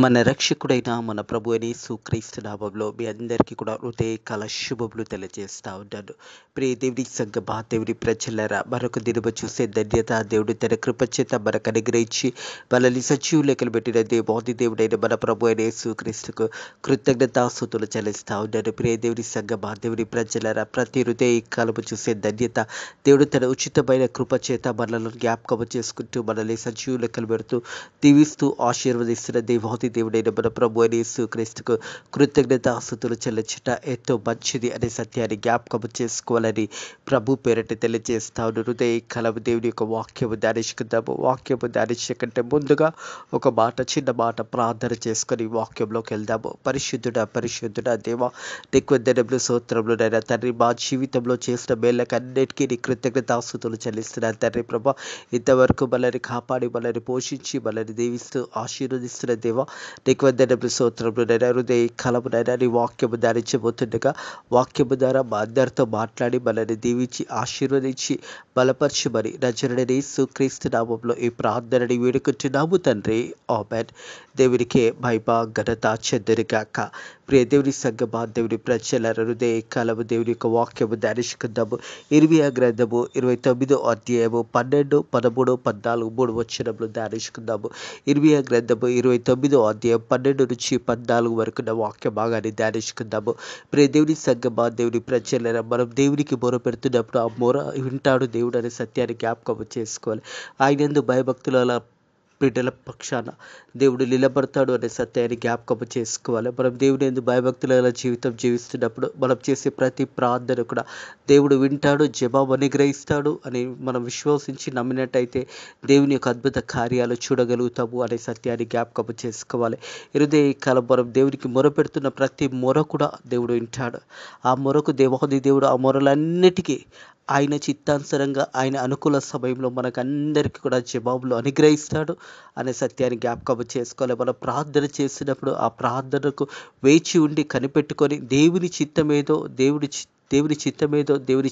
మన రక్షకుడైన మన ప్రభు అయిన యేసుక్రీస్తు నామములో మీ అందరికీ కూడా హృదయకాల శుభములు తెలియజేస్తా ఉన్నాను. ప్రియ దేవుని సంగమా, దేవుని ప్రజలారా, మరొక దినము చూసే ధన్యత దేవుడు తన కృప చేత మనకు అనుగ్రహించి మనల్ని సజీవ లెక్కలు పెట్టిన దేవాది దేవుడైన మన ప్రభు అయిన యేసుక్రీస్తుకు కృతజ్ఞతాస్తుతులు చెల్లిస్తా ఉన్నాను. ప్రియ దేవుని సంగమా, దేవుని ప్రజలారా, ప్రతి హృదయకాలము చూసే ధన్యత దేవుడు తన ఉచితమైన కృప చేత మనల్ని జ్ఞాపకం చేసుకుంటూ మనల్ని సజీవ లెక్కలు పెడుతూ దీవిస్తూ ఆశీర్వదిస్తున్న దేవాది దేవుడైన మన ప్రభు అయిన యేసుక్రీస్తుకు కృతజ్ఞతాస్తుతులు చెల్లించుట ఎంతో మంచిది అనే సత్యాన్ని జ్ఞాపకం చేసుకోవాలని ప్రభు పేరట తెలియజేస్తా ఉన్న హృదయ కలము దేవుని యొక్క వాక్యము ధ్యానించుకుందాము. వాక్యము ధ్యానించే కంటే ముందుగా ఒక చిన్న మాట ప్రార్థన చేసుకొని వాక్యంలోకి వెళ్దాము. పరిశుద్ధుడా దేవా, నీకు వందనములు స్తోత్రములు నైనా తండ్రి. మా జీవితంలో చేసిన మేళ్ళకి అన్నిటికీ నీ కృతజ్ఞతాస్తుతులు చెల్లిస్తున్నాను తండ్రి. ప్రభా, ఇంతవరకు మనల్ని కాపాడి మనల్ని పోషించి మనల్ని దీవిస్తూ ఆశీర్వదిస్తున్న దేవా, నీకు వందనములు స్తోత్రములు నైనా. హృదయ కలము నైనా నీ వాక్యము ధ్యానించబోతుండగా వాక్యము ద్వారా మా అందరితో మాట్లాడి మనల్ని దీవించి ఆశీర్వదించి బలపరచమని నజరుడైన యేసుక్రీస్తు నామములో ఈ ప్రార్థనని వేడుకుంటున్నాము తండ్రి. ఆమేన్. దేవునికే మహిమ ఘనత చెందునుగాక. ప్రియ దేవుని సంగమా, దేవుని ప్రజల హృదయ కాలము దేవుని యొక్క వాక్యము ధ్యానించుకుందాము. ఇర్మియా గ్రంథము 29వ అధ్యాయము 12, 13, 14, 3 వచనములు ధ్యానించుకుందాము. ఇర్మియా గ్రంథము 29వ అధ్యాయం 12 నుంచి 14 వరకు వాక్య భాగాన్ని ధ్యానించుకుందాము. ప్రియ దేవుని సంగమా, దేవుని ప్రజల మనం దేవునికి మొర పెడుతున్నప్పుడు ఆ మొర వింటాడు దేవుడు అనే సత్యాన్ని జ్ఞాపకం చేసుకోవాలి. ఆయనందు భయభక్తుల బిడ్డల పక్షాన దేవుడు నిలబడతాడు అనే సత్యాన్ని జ్ఞాపకం చేసుకోవాలి. మనం దేవుని యందు భయభక్తుల జీవితం జీవిస్తున్నప్పుడు మనం చేసే ప్రతి ప్రార్థన కూడా దేవుడు వింటాడు, జవాబు అనుగ్రహిస్తాడు అని మనం విశ్వసించి నమ్మినట్టయితే దేవుని యొక్క అద్భుత కార్యాలు చూడగలుగుతాము అనే సత్యాన్ని జ్ఞాపకం చేసుకోవాలి. హృదయ కాలం మనం దేవునికి మొరపెడుతున్న ప్రతి మొర కూడా దేవుడు వింటాడు. ఆ మొరకు దేవాది దేవుడు ఆ మొరలన్నిటికీ ఆయన చిత్తానుసారంగా ఆయన అనుకూల సమయంలో మనకందరికీ కూడా జవాబులు అనుగ్రహిస్తాడు అనే సత్యాన్ని జ్ఞాపకం చేసుకోవాలి. మనం ప్రార్థన చేసినప్పుడు ఆ ప్రార్థనకు వేచి ఉండి కనిపెట్టుకొని దేవుని చిత్తమేదో దేవుని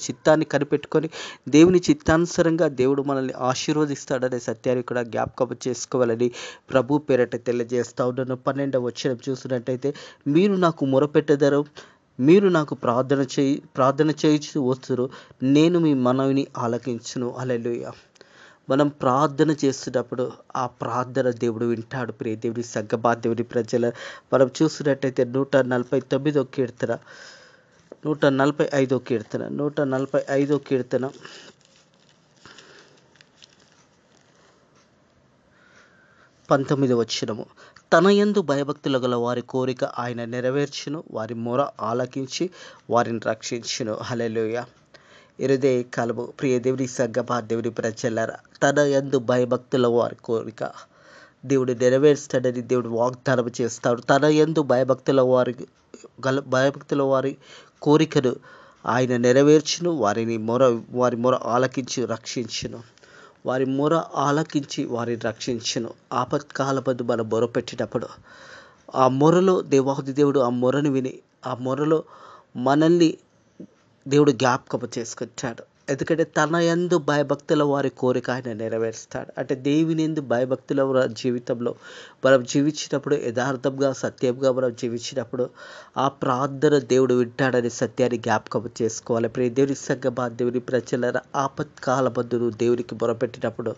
చిత్తాన్ని కనిపెట్టుకొని దేవుని చిత్తానుసారంగా దేవుడు మనల్ని ఆశీర్వదిస్తాడనే సత్యాన్ని కూడా జ్ఞాపకం చేసుకోవాలని ప్రభు పేరట తెలియజేస్తా ఉన్నాను. 12వ వచనం చూసినట్టయితే, మీరు నాకు మొరపెట్టెదరు, మీరు నాకు ప్రార్థన చేయించు వస్తురు, నేను మీ మనవిని ఆలకించును. హల్లెలూయా. మనం ప్రార్థన చేస్తున్నప్పుడు ఆ ప్రార్థన దేవుడు వింటాడు. ప్రియ దేవుని సంగమా, దేవుని ప్రజల మనం చూసినట్టయితే 145వ కీర్తన 145వ కీర్తన 19వ వచనము, తన యందు భయభక్తులు గల వారి కోరిక ఆయన నెరవేర్చును, వారి మొర ఆలకించి వారిని రక్షించును. హల్లెలూయా. హృదయ కాలము ప్రియ దేవుని సంగమా, దేవుని ప్రజలారా, తన యందు భయభక్తుల వారి కోరిక దేవుడు నెరవేర్స్తాడని దేవుడు వాగ్దానం చేస్తాడు. తన యందు భయభక్తుల వారి కోరికను ఆయన నెరవేర్చును, వారి మొర ఆలకించి రక్షించును. వారి మొర ఆలకించి వారిని రక్షించును. ఆపత్కాలమందు మనం మొర పెట్టినప్పుడు ఆ మొరలో దేవాది దేవుడు ఆ మొరను విని ఆ మొరలో మనల్ని దేవుడు జ్ఞాపకం చేసుకుంటాడు. ఎందుకంటే తన యందు భయభక్తుల వారి కోరిక ఆయన నెరవేరుస్తాడు. అంటే దేవుని యందు భయభక్తుల జీవితంలో మనం జీవించినప్పుడు, యథార్థంగా సత్యంగా మనం జీవించినప్పుడు ఆ ప్రార్థన దేవుడు వింటాడనే సత్యాన్ని జ్ఞాపకం చేసుకోవాలి. ప్రియ దేవుని సంగమా, దేవుని ప్రజల ఆపత్కాలమందు దేవునికి మొరపెట్టినప్పుడు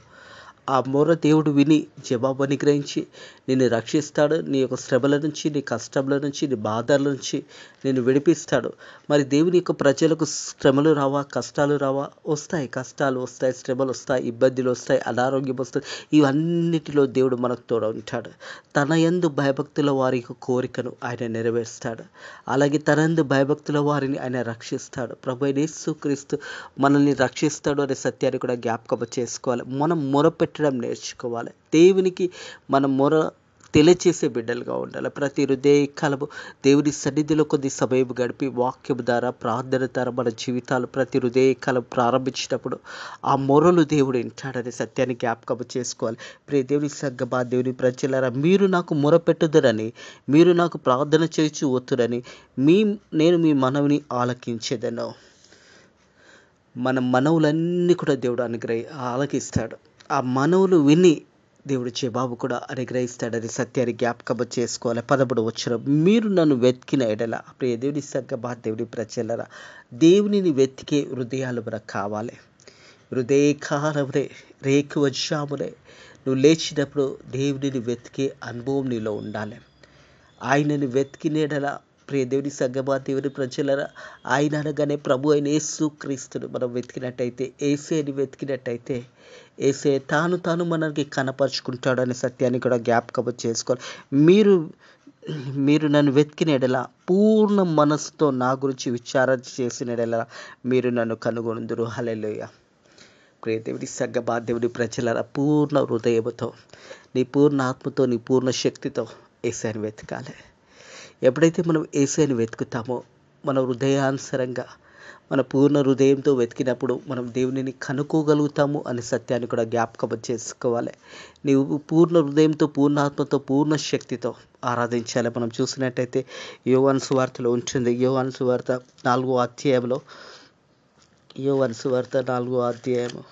ఆ మొర దేవుడు విని జవాబు అనుగ్రహించి నిన్ను రక్షిస్తాడు. నీ యొక్క శ్రమల నుంచి, నీ కష్టముల నుంచి, నీ బాధల నుంచి నిన్ను విడిపిస్తాడు. మరి దేవుని యొక్క ప్రజలకు శ్రమలు రావా, కష్టాలు రావా? వస్తాయి. కష్టాలు వస్తాయి, శ్రమలు వస్తాయి, ఇబ్బందులు వస్తాయి, అనారోగ్యం వస్తుంది. ఇవన్నిటిలో దేవుడు మనకు తోడు ఉంటాడు. తన యందు భయభక్తుల వారి కోరికను ఆయన నెరవేరుస్తాడు. అలాగే తన యందు భయభక్తుల వారిని ఆయన రక్షిస్తాడు. ప్రభు అయిన యేసుక్రీస్తు మనల్ని రక్షిస్తాడు అనే సత్యాన్ని కూడా జ్ఞాపకం చేసుకోవాలి. మనం మొరపెట్టడం నేర్చుకోవాలి. దేవునికి మనం మొర తెలియచేసే బిడ్డలుగా ఉండాలి. ప్రతి హృదయ కాలము దేవుని సన్నిధిలో కొద్ది సమయం గడిపి వాక్యము ద్వారా, ప్రార్థన ద్వారా మన జీవితాలు ప్రతి హృదయ కాలం ప్రారంభించినప్పుడు ఆ మొరలు దేవుడు వింటాడనే సత్యాన్ని జ్ఞాపకం చేసుకోవాలి. ప్రియ దేవుని సంగమా, దేవుని ప్రజలారా, మీరు నాకు మొరపెట్టుదురని, మీరు నాకు ప్రార్థన చేయించు వద్దురని నేను మీ మనవిని ఆలకించేదను. మన మనవులన్నీ కూడా దేవుడు ఆలకిస్తాడు. ఆ మనవులు విని దేవుడు జవాబు కూడా అనుగ్రహిస్తాడని సత్యాన్ని జ్ఞాపకం చేసుకోవాలి. 13 వచనం, మీరు నన్ను వెతికిన ఎడల, ప్రియ దేవుని సంగమా, దేవుని ప్రజలరా, దేవునిని వెతికే హృదయాలు మనకు కావాలి. హృదయకాలమునే రేకు వజ్రామునే నువ్వు లేచినప్పుడు దేవునిని వెతికే అనుభవం నీలో ఉండాలి. ఆయనని వెతికిన ఎడల, ప్రియ దేవుని సంగమా, దేవుని ప్రజలరా, ఆయన అనగానే ప్రభు అయిన యేసు క్రీస్తును మనం వెతికినట్టయితే, యేసేని వెతికినట్టయితే, యేసే తాను మనకి కనపరుచుకుంటాడు అనే సత్యాన్ని కూడా జ్ఞాపకం చేసుకోవాలి. మీరు నన్ను వెతికిన ఎడల, పూర్ణ మనసుతో నా గురించి విచారణ చేసిన ఎడల మీరు నన్ను కనుగొందురు. హల్లెలూయా. ప్రియ దేవుని సంగమా, దేవుని ప్రజలరా, పూర్ణ హృదయముతో, నీ పూర్ణ ఆత్మతో, నీ పూర్ణ శక్తితో యేసయ్యను వెతకాలి. ఎప్పుడైతే మనం యేసయ్యను వెతుకుతామో, మన హృదయానుసరంగా మన పూర్ణ హృదయంతో వెతికినప్పుడు మనం దేవునిని కనుక్కోగలుగుతాము అనే సత్యాన్ని కూడా జ్ఞాపకం చేసుకోవాలి. నీవు పూర్ణ హృదయంతో, పూర్ణ ఆత్మతో, పూర్ణ శక్తితో ఆరాధించాలి. మనం చూసినట్టయితే యోహాను సువార్తలో ఉంటుంది. యోహాను సువార్త 4వ అధ్యాయంలో, యోహాను సువార్త 4వ అధ్యాయము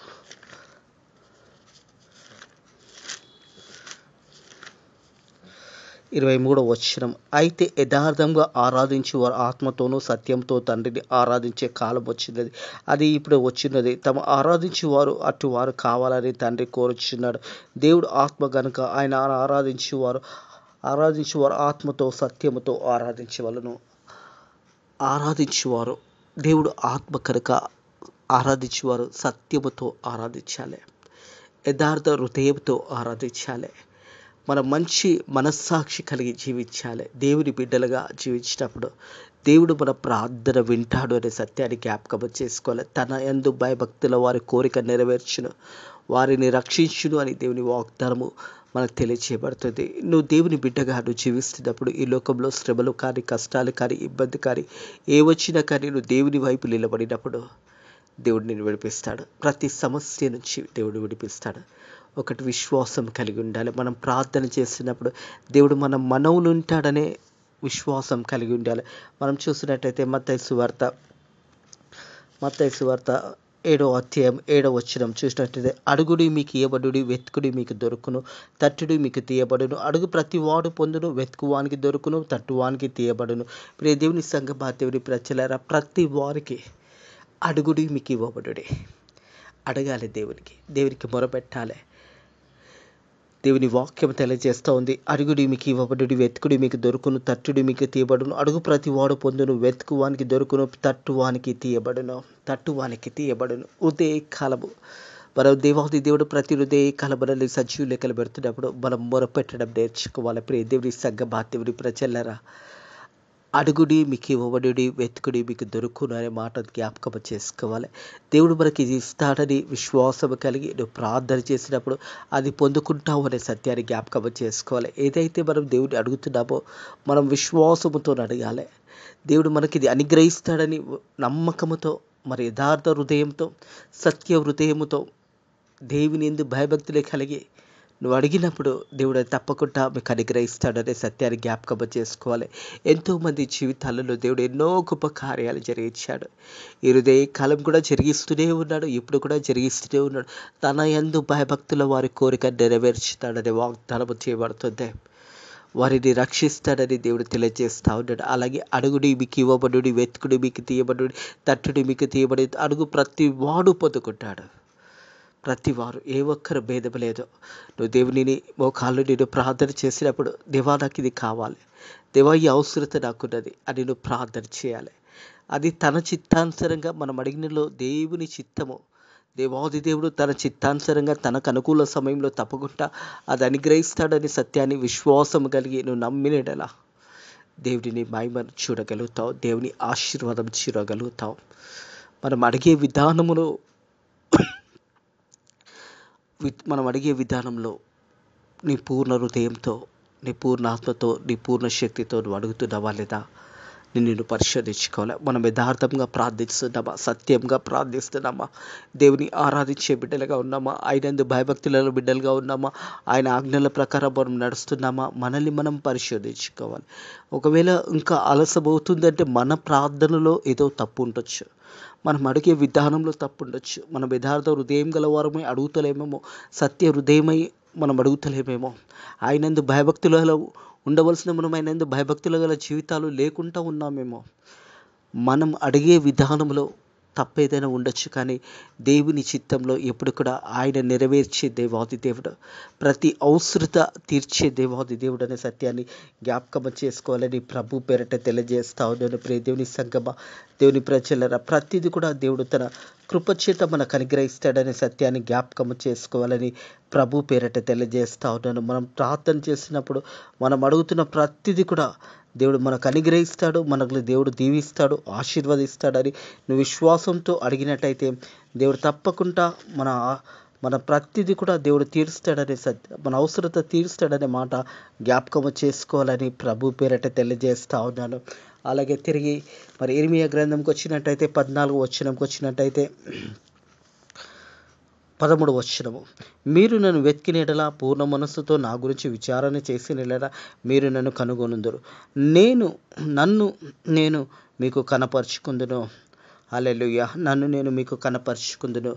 23వ వచనం, అయితే యథార్థంగా ఆరాధించి వారు ఆత్మతోనూ సత్యంతో తండ్రిని ఆరాధించే కాలం వచ్చినది, అది ఇప్పుడు వచ్చినది. తమ ఆరాధించి వారు అటువారు కావాలని తండ్రి కోరుచున్నాడు. దేవుడు ఆత్మ గనుక ఆయన ఆరాధించువారు ఆత్మతో సత్యముతో ఆరాధించవలను. ఆరాధించువారు, దేవుడు ఆత్మ కనుక ఆరాధించువారు సత్యముతో ఆరాధించాలి, యథార్థ హృదయంతో ఆరాధించాలి. మన మంచి మనస్సాక్షి కలిగి జీవించాలి. దేవుని బిడ్డలుగా జీవించినప్పుడు దేవుడు మన ప్రార్థన వింటాడు అనే సత్యాన్ని జ్ఞాపకం చేసుకోవాలి. తన యందు భయభక్తుల వారి కోరిక నెరవేర్చును, వారిని రక్షించును అని దేవుని వాగ్దానము మనకు తెలియచేయబడుతుంది. నువ్వు దేవుని బిడ్డగా నువ్వు జీవిస్తున్నప్పుడు ఈ లోకంలో శ్రమలు కానీ, కష్టాలు కానీ, ఇబ్బంది కానీ, ఏ వచ్చినా కానీ నువ్వు దేవుని వైపు నిలబడినప్పుడు దేవుడు నిన్ను విడిపిస్తాడు. ప్రతి సమస్య నుంచి దేవుడు విడిపిస్తాడు. ఒకటి విశ్వాసం కలిగి ఉండాలి. మనం ప్రార్థన చేసినప్పుడు దేవుడు మన మనవులు ఉంటాడనే విశ్వాసం కలిగి ఉండాలి. మనం చూసినట్టయితే మత్తయి సువార్త 7వ అధ్యాయం 7వ వచనం చూసినట్టయితే, అడుగుడి మీకు ఇయ్యబడుడి, వెతుకుడి మీకు దొరుకును, తట్టుడి మీకు తీయబడును. అడుగు ప్రతి వాడు పొందును, వెతుకువానికి దొరుకును, తట్టువానికి తీయబడును. ప్రియ దేవుని సంగమా, దేవుని ప్రజలారా, ప్రతి వారికి అడుగుడి మీకు ఇవ్వబడుడి. అడగాలి, దేవునికి మొరపెట్టాలి. దేవుని వాక్యం తెలియజేస్తూ ఉంది, అడుగుడి మీకు ఇవ్వబడుడి, వెతుకుడి మీకు దొరుకును, తట్టుడి మీకు తీయబడును. అడుగు ప్రతి వాడు పొందును, వెతుకువానికి దొరుకును, తట్టువానికి తీయబడును. ఉదయ కాలము మనం దేవాది దేవుడు ప్రతి హృదయ కాలమని సజీవ లెక్కలు పెడుతున్నప్పుడు మనం మొరపెట్టడం నేర్చుకోవాలి. ప్రియ దేవుని సంగమా, దేవుని ప్రజలారా, అడుగుడి మీకు ఇవ్వబడుడి, వెతుకుడి మీకు దొరుకును అనే మాట జ్ఞాపకం చేసుకోవాలి. దేవుడు మనకి ఇది ఇస్తాడని విశ్వాసం కలిగి నువ్వు ప్రార్థన చేసినప్పుడు అది పొందుకుంటావు అనే సత్యాన్ని జ్ఞాపకం చేసుకోవాలి. ఏదైతే మనం దేవుడిని అడుగుతున్నామో మనం విశ్వాసముతో అడగాలి. దేవుడు మనకి ఇది అనుగ్రహిస్తాడని నమ్మకముతో, మరి యథార్థ హృదయంతో, సత్య హృదయముతో, దేవుని యందు భయభక్తులే కలిగి నువ్వు అడిగినప్పుడు దేవుడు తప్పకుండా మీకు అనుగ్రహిస్తాడనే సత్యాన్ని జ్ఞాపకం చేసుకోవాలి. ఎంతోమంది జీవితాలలో దేవుడు ఎన్నో గొప్ప కార్యాలు జరిగించాడు. ఈ హృదయ కాలం కూడా జరిగిస్తూనే ఉన్నాడు, ఇప్పుడు కూడా జరిగిస్తూనే ఉన్నాడు. తన యందు భయభక్తుల వారి కోరిక నెరవేర్చుతాడనే వాగ్దానం చేయబడుతుంది. వారిని రక్షిస్తాడని దేవుడు తెలియజేస్తూ ఉన్నాడు. అలాగే అడుగుడి మీకు ఇవ్వబడుడి, వెతుకుడి మీకు తీయబడుడి, తట్టుడి మీకు తీయబడి. అడుగు ప్రతి వాడు పొందుకుంటాడు. ప్రతి వారు, ఏ ఒక్కరు భేదం లేదు. నువ్వు దేవునిని మోకాళ్ళు నేను ప్రార్థన చేసినప్పుడు, దేవా నాకు ఇది కావాలి, దేవా ఈ అవసరత నాకున్నది అని నువ్వు ప్రార్థన చేయాలి. అది తన చిత్తానుసారంగా మనం అడిగినలో దేవుని చిత్తము, దేవాది దేవుడు తన చిత్తానుసారంగా తనకు అనుకూల సమయంలో తప్పకుండా అది అనుగ్రహిస్తాడని సత్యాన్ని విశ్వాసం కలిగి నువ్వు నమ్మినడలా దేవుడిని మహిమను చూడగలుగుతావు, దేవుని ఆశీర్వాదం చూడగలుగుతావు. మనం అడిగే విధానంలో నీ పూర్ణ హృదయంతో, నీ పూర్ణ ఆత్మతో, నీ పూర్ణ శక్తితో నువ్వు అడుగుతున్నావా లేదా నిన్ను పరిశోధించుకోవాలి. మనం యథార్థంగా ప్రార్థిస్తున్నామా, సత్యంగా ప్రార్థిస్తున్నామా, దేవుని ఆరాధించే బిడ్డలుగా ఉన్నామా, ఆయనందు భయభక్తులలో బిడ్డలుగా ఉన్నామా, ఆయన ఆజ్ఞల ప్రకారం మనం నడుస్తున్నామా, మనల్ని మనం పరిశోధించుకోవాలి. ఒకవేళ ఇంకా ఆలస్యమవుతుందంటే మన ప్రార్థనలో ఏదో తప్పు ఉండొచ్చు, మనం అడిగే విధానంలో తప్పు ఉండొచ్చు, మనం యథార్థ హృదయం గలవారమై అడుగుతలేమేమో, సత్య హృదయమై మనం అడుగుతలేమేమో. ఆయనందు భయభక్తులలో ఉండవలసిన మనం ఆయనందు భయభక్తులు గల జీవితాలు లేకుండా ఉన్నామేమో. మనం అడిగే విధానంలో తప్పేదైనా ఉండొచ్చు, కానీ దేవుని చిత్తంలో ఎప్పుడు కూడా ఆయన నెరవేర్చే దేవాది దేవుడు, ప్రతి అవసరత తీర్చే దేవాది దేవుడు అనే సత్యాన్ని జ్ఞాపకం చేసుకోవాలని ప్రభు పేరట తెలియజేస్తా ఉన్నాను. ప్రియ దేవుని సంగమ, దేవుని ప్రజలరా, ప్రతిదీ కూడా దేవుడు తన కృపచేత మనకు అనుగ్రహిస్తాడనే సత్యాన్ని జ్ఞాపకం చేసుకోవాలని ప్రభు పేరట తెలియజేస్తా ఉన్నాను. మనం ప్రార్థన చేసినప్పుడు మనం అడుగుతున్న ప్రతిదీ కూడా దేవుడు మనకు అనుగ్రహిస్తాడు, మనకు దేవుడు దీవిస్తాడు, ఆశీర్వదిస్తాడని నువ్వు విశ్వాసంతో అడిగినట్టయితే దేవుడు తప్పకుండా మన ప్రతిదీ కూడా దేవుడు తీరుస్తాడనే మన అవసరత తీరుస్తాడనే మాట జ్ఞాపకం చేసుకోవాలని ప్రభు పేరట తెలియజేస్తా ఉన్నాను. అలాగే తిరిగి మరి ఇర్మియా గ్రంథంకి వచ్చినట్టయితే 14వ వచనంకి వచ్చినట్టయితే 13వ వచనము, మీరు నన్ను వెతికిన యెడల పూర్ణ మనస్సుతో నా గురించి విచారణ చేసిన యెడల మీరు నన్ను కనుగొనుదురు, నేను మీకు కనపరుచుకుందును. హల్లెలూయా. నన్ను నేను మీకు కనపరుచుకుందును.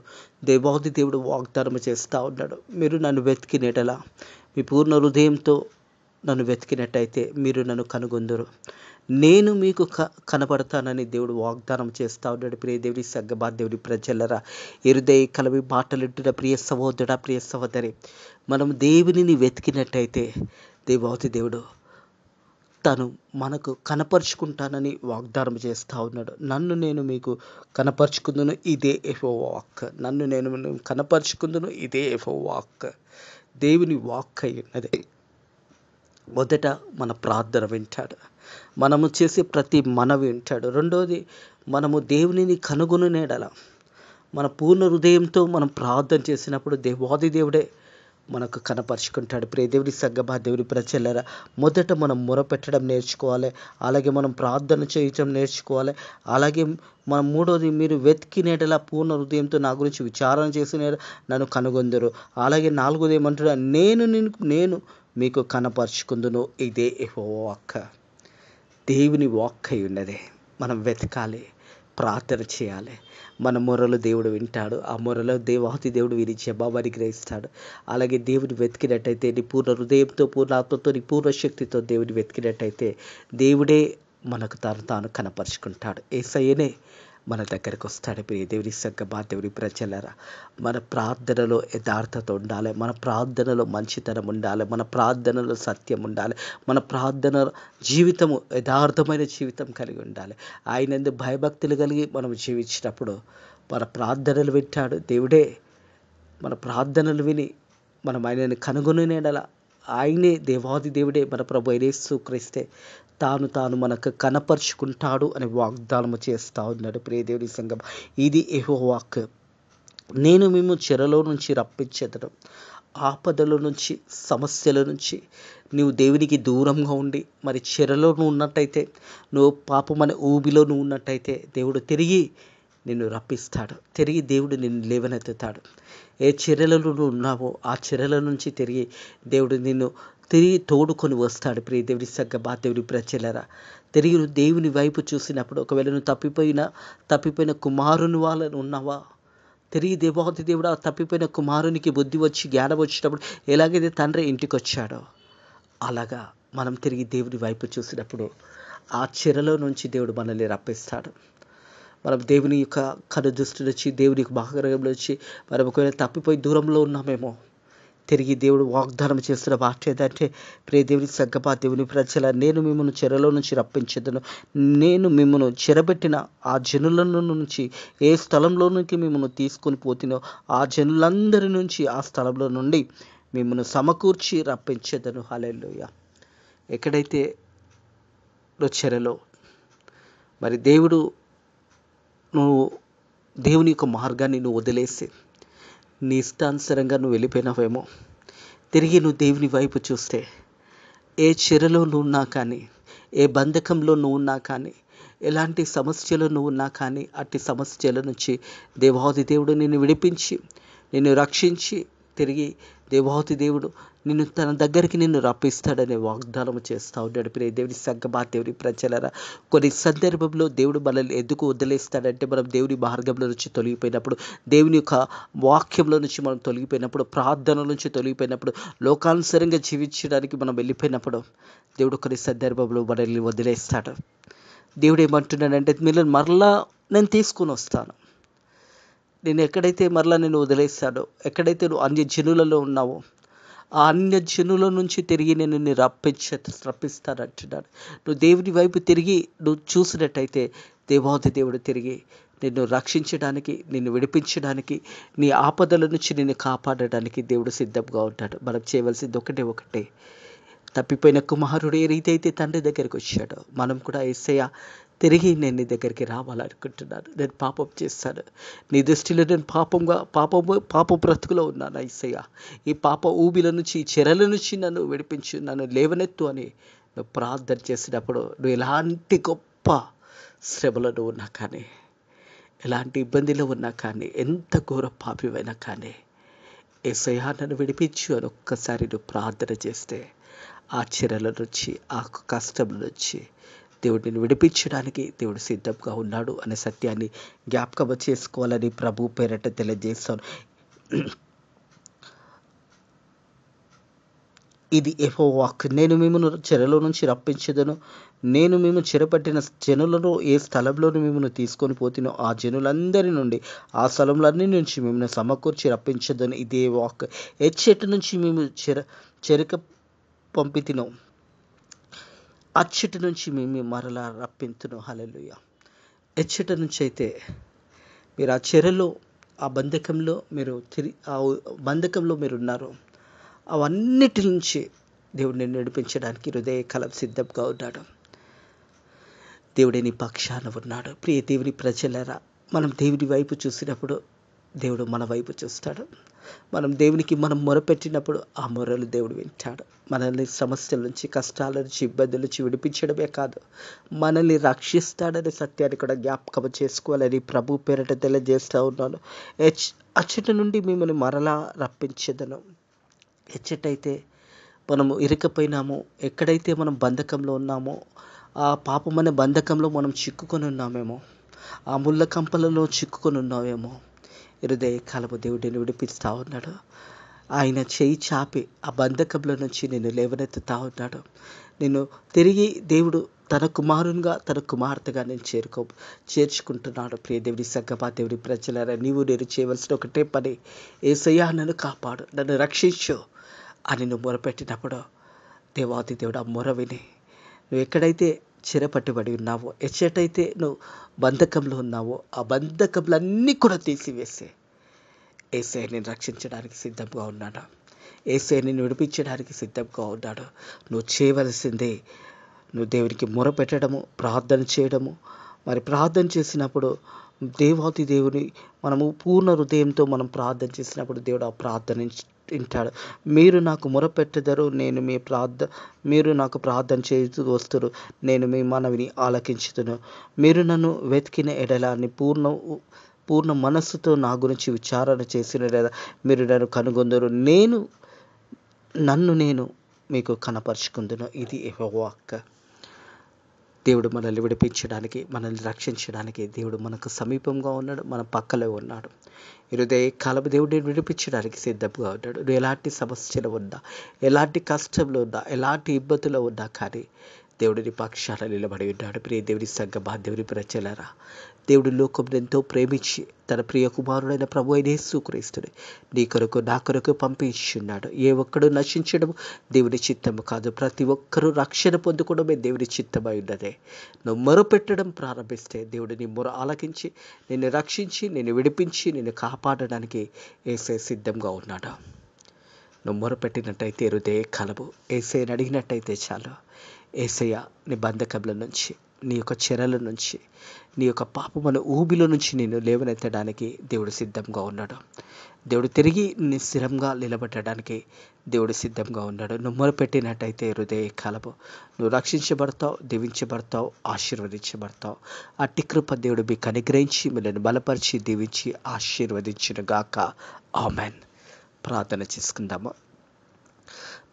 దేవాది దేవుడు వాగ్దానం చేస్తూ ఉన్నాడు. మీరు నన్ను వెతికిన యెడల, మీ పూర్ణ హృదయంతో నన్ను వెతికినట్టయితే మీరు నన్ను కనుగొందురు, నేను మీకు కనపడతానని దేవుడు వాగ్దానం చేస్తూ ఉన్నాడు. ప్రియ దేవుని సంగమా, దేవుని ప్రజలరా, హృదయ కలవి మాటలింటున్న ప్రియ సహోదరుడా, ప్రియ సహోదరి, మనం దేవునిని వెతికినట్టయితే దేవాది దేవుడు తను మనకు కనపరుచుకుంటానని వాగ్దానం చేస్తూ ఉన్నాడు. నన్ను నేను మీకు కనపరుచుకుందును, ఇదే యెహోవా వాక్. నన్ను నేను కనపరుచుకుందును, ఇదే యెహోవా వాక్. దేవుని వాక్ అయి ఉన్నది. మొదట మన ప్రార్థన వింటాడు, మనము చేసే ప్రతి మనవి వింటాడు. రెండోది, మనము దేవునిని కనుగొనేడల మన పూర్ణ హృదయంతో మనం ప్రార్థన చేసినప్పుడు దేవాది దేవుడే మనకు కనపరుచుకుంటాడు. ప్రియ దేవుని సంగమా, దేవుని ప్రజలరా, మొదట మనం మొరపెట్టడం నేర్చుకోవాలి, అలాగే మనం ప్రార్థన చేయటం నేర్చుకోవాలి. అలాగే మనం మూడోది, మీరు వెతికినేటలా పూర్ణ హృదయంతో నా గురించి విచారణ చేసిన నన్ను కనుగొందరు. అలాగే నాలుగోది ఏమంటాడు, నేను మీకు కనపరుచుకుందును, ఇదే యెహోవా వాక్. దేవుని వాక్ అయి ఉన్నదే. మనం వెతకాలి, ప్రార్థన చేయాలి. మన మొరలు దేవుడు వింటాడు. ఆ మొరలో దేవాది దేవుడు విని జవాబుని గ్రహిస్తాడు. అలాగే దేవుని వెతికినట్టయితే, నీ పూర్ణ హృదయంతో, పూర్ణ ఆత్మతో, నీ పూర్ణ శక్తితో దేవుని వెతికినట్టయితే దేవుడే మనకు తాను కనపరుచుకుంటాడు. యేసయ్యనే మన దగ్గరకు వస్తాడు. ప్రియ దేవుని సంగమా, దేవుని ప్రజలరా, మన ప్రార్థనలో యథార్థత ఉండాలి, మన ప్రార్థనలో మంచితనం ఉండాలి, మన ప్రార్థనలో సత్యం ఉండాలి, మన ప్రార్థన జీవితము యథార్థమైన జీవితం కలిగి ఉండాలి. ఆయనందు భయభక్తులు కలిగి మనం జీవించినప్పుడు మన ప్రార్థనలు వింటాడు దేవుడే. మన ప్రార్థనలు విని మనం ఆయనని కనుగొనేలా ఆయనే దేవాది దేవుడే మన ప్రభు యేసుక్రీస్తే తాను మనకు కనపరుచుకుంటాడు అని వాగ్దానము చేస్తూ ఉన్నాడు. ప్రియ దేవుని సంఘం, ఇది యెహోవా వాక్. నేను మేము చెరలో నుంచి రప్పించేదను, ఆపదల నుంచి, సమస్యల నుంచి. నువ్వు దేవునికి దూరంగా ఉండి మరి చెరలో నువ్వు ఉన్నట్టయితే, నువ్వు పాపమనే ఊబిలో నువ్వు ఉన్నట్టయితే దేవుడు తిరిగి నిన్ను రప్పిస్తాడు. తిరిగి దేవుడు నిన్ను లేవనెత్తుతాడు. ఏ చెరలలో నువ్వు ఉన్నావో ఆ చెరల నుంచి తిరిగి దేవుడు నిన్ను తోడుకొని వస్తాడు. ప్రియ దేవుని సంగమా, దేవుని ప్రజలరా, తిరిగి నువ్వు దేవుని వైపు చూసినప్పుడు, ఒకవేళ నువ్వు తప్పిపోయిన కుమారుని వాళ్ళని ఉన్నావా, తిరిగి దేవాది దేవుడు ఆ తప్పిపోయిన కుమారునికి బుద్ధి వచ్చి జ్ఞానం వచ్చినప్పుడు ఎలాగైతే తండ్రి ఇంటికి వచ్చాడో అలాగా మనం తిరిగి దేవుని వైపు చూసినప్పుడు ఆ చెరలో నుంచి దేవుడు మనల్ని రప్పిస్తాడు. మనం దేవుని యొక్క కనుదృష్టి నుంచి, దేవుని యొక్క మహాగ్రహంలో నుంచి మనం ఒకవేళ తప్పిపోయి దూరంలో ఉన్నామేమో, తిరిగి దేవుడు వాగ్దానం చేస్తున్న మాట ఏంటంటే, ప్రియ దేవుని సంగమా, దేవుని ప్రజల, నేను మిమ్మల్ని చెరలో నుంచి రప్పించేదను, నేను మిమ్మల్ని చెరబెట్టిన ఆ జనుల నుంచి, ఏ స్థలంలోనికి మిమ్మల్ని తీసుకొని పోతినో ఆ జనులందరి నుంచి, ఆ స్థలంలో నుండి మిమ్మల్ని సమకూర్చి రప్పించేదను. హల్లెలూయా. ఎక్కడైతే చెరలో మరి నువ్వు దేవుని యొక్క మార్గాన్ని నువ్వు వదిలేసి నీ ఇష్టానుసారంగా నువ్వు వెళ్ళిపోయినావేమో, తిరిగి నువ్వు దేవుని వైపు చూస్తే, ఏ చెరలో నువ్వు ఉన్నా కానీ, ఏ బంధకంలో నువ్వు ఉన్నా కానీ, ఎలాంటి సమస్యలో నువ్వు ఉన్నా కానీ, అట్టి సమస్యల నుంచి దేవాది దేవుడు నిన్ను విడిపించి, నిన్ను రక్షించి, తిరిగి దేవాది దేవుడు తన దగ్గరికి రప్పిస్తాడనే వాగ్దానం చేస్తూ ఉన్నాడు. ప్రియ దేవుని సంగమా, దేవుని ప్రజలారా, కొన్ని సందర్భంలో దేవుడు మనల్ని ఎందుకు వదిలేస్తాడంటే, మనం దేవుని మార్గంలో నుంచి తొలగిపోయినప్పుడు, దేవుని యొక్క వాక్యంలో నుంచి మనం తొలగిపోయినప్పుడు, ప్రార్థన నుంచి తొలగిపోయినప్పుడు, లోకానుసారంగా జీవించడానికి మనం వెళ్ళిపోయినప్పుడు దేవుడు కొన్ని సందర్భంలో మనల్ని వదిలేస్తాడు. దేవుడు ఏమంటున్నాడంటే, మీరు మరలా నేను తీసుకొని వస్తాను. నేను ఎక్కడైతే మరలా నేను వదిలేస్తాడో, ఎక్కడైతే నువ్వు అన్య జనులలో ఉన్నావో, ఆ అన్య జనుల నుంచి తిరిగి నేను నిన్ను రప్పిస్తానంటున్నాడు. నువ్వు దేవుని వైపు తిరిగి నువ్వు చూసినట్టయితే, దేవాది దేవుడు తిరిగి నిన్ను రక్షించడానికి, నిన్ను విడిపించడానికి, నీ ఆపదల నుంచి నిన్ను కాపాడడానికి దేవుడు సిద్ధంగా ఉంటాడు. మనం చేయవలసింది ఒకటే, తప్పిపోయిన కుమారుడు ఏ రీతి అయితే తండ్రి దగ్గరికి వచ్చాడో, మనం కూడా యేసయ్య తిరిగి నేను నీ దగ్గరికి రావాలనుకుంటున్నాను. నేను పాపం చేస్తాను, నీ దృష్టిలో నేను పాప బ్రతుకులో ఉన్నాను యేసయ్య. ఈ పాప ఊబిల నుంచి, ఈ చెరల నుంచి నన్ను విడిపించు, నన్ను లేవనెత్తు అని నువ్వు ప్రార్థన చేసినప్పుడు, నువ్వు ఎలాంటి గొప్ప శ్రమలో ఉన్నా కానీ, ఎలాంటి ఇబ్బందిలో ఉన్నా కానీ, ఎంత ఘోర పాపివైనా కానీ, యేసయ్య నన్ను విడిపించు అని ఒక్కసారి నువ్వు ప్రార్థన చేస్తే, ఆ చెరల నుంచి, ఆ కష్టం నుంచి దేవుడు నిన్ను విడిపించడానికి దేవుడు సిద్ధంగా ఉన్నాడు అనే సత్యాన్ని జ్ఞాపకం చేసుకోవాలని ప్రభు పేరట తెలియజేస్తాను. ఇది యెహోవా వాక్కు. నేను మిమ్మల్ని చెరలో నుంచి రప్పించదను. నేను మేము చెరపట్టిన జనులను ఏ స్థలంలోనూ మిమ్మల్ని తీసుకొని పోతినో ఆ జనులందరి నుండి, ఆ స్థలంలన్నీ నుంచి మిమ్మల్ని సమకూర్చి రప్పించదని ఇదే వాక్. ఎచ్చటి నుంచి మేము చెరక పంపితినో అచ్చటి నుంచి మేము మరలా రప్పింతును. హల్లెలూయా. ఎచ్చట నుంచి అయితే మీరు ఆ చెరలో, ఆ బంధకంలో ఆ బంధకంలో మీరు ఉన్నారు, అవన్నిటి నుంచి దేవుడు నిన్ను నడిపించడానికి హృదయకాలం సిద్ధంగా ఉన్నాడు. దేవుడే నీ పక్షాన ఉన్నాడు. ప్రియ దేవుని ప్రజలారా, మనం దేవుని వైపు చూసినప్పుడు దేవుడు మన వైపు చూస్తాడు. మనం దేవునికి మొరపెట్టినప్పుడు ఆ మొరలు దేవుడు వింటాడు. మనల్ని సమస్యల నుంచి, కష్టాల నుంచి, ఇబ్బందుల నుంచి విడిపించడమే కాదు, మనల్ని రక్షిస్తాడనే సత్యాన్ని కూడా జ్ఞాపకం చేసుకోవాలని ప్రభు పేరట తెలియజేస్తూ ఉన్నాను. అచ్చట నుండి మిమ్మల్ని మరలా రప్పించదను. ఎచ్చటైతే మనము ఇరుకపోయినామో, ఎక్కడైతే మనం బంధకంలో ఉన్నామో, ఆ పాపమనే బంధకంలో మనం చిక్కుకొని ఉన్నామేమో, ఆ ముళ్ళ కంపలలో చిక్కుకొని ఉన్నామేమో, హృదయకాలము దేవుడిని విడిపిస్తూ ఉన్నాడు. ఆయన చేయి చాపి ఆ బంధకంలో నుంచి నేను లేవనెత్తుతా ఉన్నాడు. నేను తిరిగి దేవుడు తన కుమారునిగా, తన కుమార్తెగా నేను చేర్చుకుంటున్నాడు. ప్రియ దేవుని సంగమా, దేవుని ప్రజలారా, నేను చేయవలసిన ఒకటే పని, యేసయ్యా నన్ను కాపాడు, నన్ను రక్షించు అని నువ్వు మొరపెట్టినప్పుడు దేవాది దేవుడు ఆ మొర విని, నువ్వు ఎక్కడైతే చెరపట్టుబడి ఉన్నావో, ఎచ్చటైతే నువ్వు బంధకంలో ఉన్నావో, ఆ బంధకములన్నీ కూడా తీసివేసే యేసయ్య నిన్ను రక్షించడానికి సిద్ధంగా ఉన్నాడు. యేసయ్య నిన్ను విడిపించడానికి సిద్ధంగా ఉన్నాడు. నువ్వు చేయవలసిందే, నువ్వు దేవునికి మొరపెట్టడము, ప్రార్థన చేయడము. మరి ప్రార్థన చేసినప్పుడు దేవాతి దేవుని మనము పూర్ణ హృదయంతో మనం ప్రార్థన చేసినప్పుడు దేవుడు ఆ ప్రార్థన వింటాడు. మీరు నాకు మొరపెట్టెదరు, మీరు నాకు ప్రార్థన చేస్తూ వస్తురు, నేను మీ మనవిని ఆలకించుదును. మీరు నన్ను వెతికిన ఎడలాన్ని పూర్ణ మనస్సుతో నా గురించి విచారణ చేసిన లేదా మీరు నన్ను కనుగొందరు, నన్ను నేను మీకు కనపరుచుకుందును. ఇది యెహోవా వాక్కు. దేవుడు మనల్ని విడిపించడానికి, మనల్ని రక్షించడానికి దేవుడు మనకు సమీపంగా ఉన్నాడు, మన పక్కలో ఉన్నాడు. హృదయకాలము దేవుడిని విడిపించడానికి సిద్ధంగా ఉన్నాడు. నువ్వు ఎలాంటి సమస్యలు ఉన్నా, ఎలాంటి కష్టంలో ఉన్నా, ఎలాంటి ఇబ్బందులు ఉన్నా కానీ దేవుడిని పక్షాన నిలబడి ఉన్నాడు. ప్రియ దేవుని సంగమా, దేవుని ప్రజలారా, దేవుడు లోకంలో ఎంతో ప్రేమించి తన ప్రియ కుమారుడైన ప్రభు అయిన యేసుక్రీస్తుని నీ కొరకు, నా కొరకు పంపించున్నాడు. ఏ ఒక్కడు నశించడం దేవుని చిత్తము కాదు, ప్రతి ఒక్కరూ రక్షణ పొందుకోవడమే దేవుని చిత్తమై ఉన్నదే. నువ్వు మొరపెట్టడం ప్రారంభిస్తే దేవుడు నీ మొర ఆలకించి నిన్ను రక్షించి, నిన్ను విడిపించి, నిన్ను కాపాడడానికి యేసయ్య సిద్ధంగా ఉన్నాడు. నువ్వు మొరపెట్టినట్టయితే హృదయకాలము యేసయ్యని అడిగినట్టయితే చాలు, యేసయ్య నీ బంధకముల నుంచి, నీ యొక్క చెరల నుంచి, నీ యొక్క పాపముల ఊబిలో నుంచి నిన్ను లేవనెత్తడానికి దేవుడు సిద్ధంగా ఉన్నాడు. దేవుడు తిరిగి నీ స్థిరంగా నిలబెట్టడానికి దేవుడు సిద్ధంగా ఉన్నాడు. నువ్వు మొరపెట్టినట్టయితే హృదయకాలము నువ్వు రక్షించబడతావు, దీవించబడతావు, ఆశీర్వదించబడతావు. అట్టి కృప దేవుడు మీకు అనుగ్రహించి మిమ్మల్ని బలపరిచి దీవించి ఆశీర్వదించును గాక. ఆమెన్. ప్రార్థన చేసుకుందాము.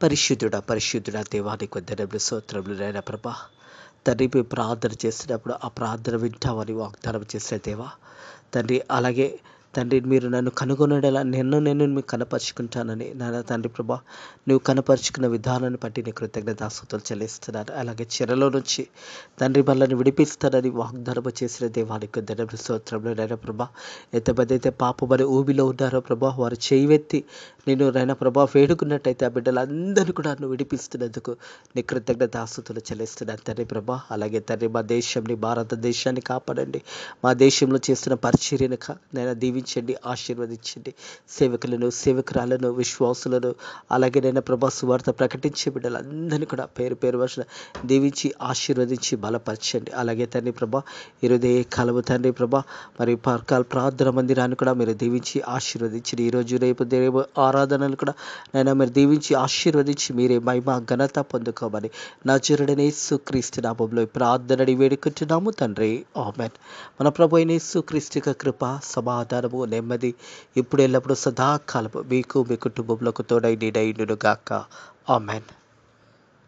పరిశుద్ధుడా దేవానికి వందనములు స్తోత్రములు నాయన ప్రభా. తండ్రి మేము ప్రార్థన చేసినప్పుడు ఆ ప్రార్థన వింటామని వాగ్దానం చేసిన దేవా తండ్రి. అలాగే తండ్రి మీరు నన్ను కనుగొనడలా నేను మీకు కనపరుచుకుంటానని నాన్న తండ్రి ప్రభా, నువ్వు కనపరుచుకున్న విధానాన్ని బట్టి నీ కృతజ్ఞతాస్తుతులు చెల్లిస్తున్నాను. అలాగే చెరలో నుంచి తండ్రి మనల్ని విడిపిస్తానని వాగ్దానం చేసిన దేవానికి వందనములు స్తోత్రములు నాయన ప్రభా. ఎంతమంది అయితే పాపమని ఊబిలో ఉన్నారో ప్రభా, వారు చేయవెత్తి నేను నాయన ప్రభా వేడుకున్నట్టయితే ఆ బిడ్డలందరూ కూడా నువ్వు విడిపిస్తున్నందుకు నీ కృతజ్ఞతాస్తుతులు చెల్లిస్తున్నాను తండ్రి ప్రభా. అలాగే తండ్రి మా దేశంని, భారతదేశాన్ని కాపాడండి. మా దేశంలో చేస్తున్న పరిచర్యను నేను దీవించండి, ఆశీర్వదించండి. సేవకులను, సేవకురాలను, విశ్వాసులను, అలాగే నేను ప్రభా సువార్త ప్రకటించే బిడ్డలందరినీ కూడా పేరు పేరు వర్షం దీవించి ఆశీర్వదించి బలపరచండి. అలాగే తండ్రి ప్రభా ఈరోజే కలవు తండ్రి ప్రభా మరి పర్కాల ప్రార్థన మందిరాన్ని కూడా మీరు దీవించి ఆశీర్వదించండి. ఈరోజు రేపు ఆరాధనలు కూడా నేను మీరు దీవించి ఆశీర్వదించి మీరే మహిమ ఘనత పొందుకోమని నజరుడైన యేసుక్రీస్తు నామములో ప్రార్థనని వేడుకుంటున్నాము తండ్రి, ఆమేన్. మన ప్రభు అయిన యేసుక్రీస్తు యొక్క కృప, సమాధానము, నెమ్మది ఇప్పుడు ఎల్లప్పుడూ సదాకాలము మీకు మీ కుటుంబంలోకి తోడై నీడైండును గాక. ఆమేన్.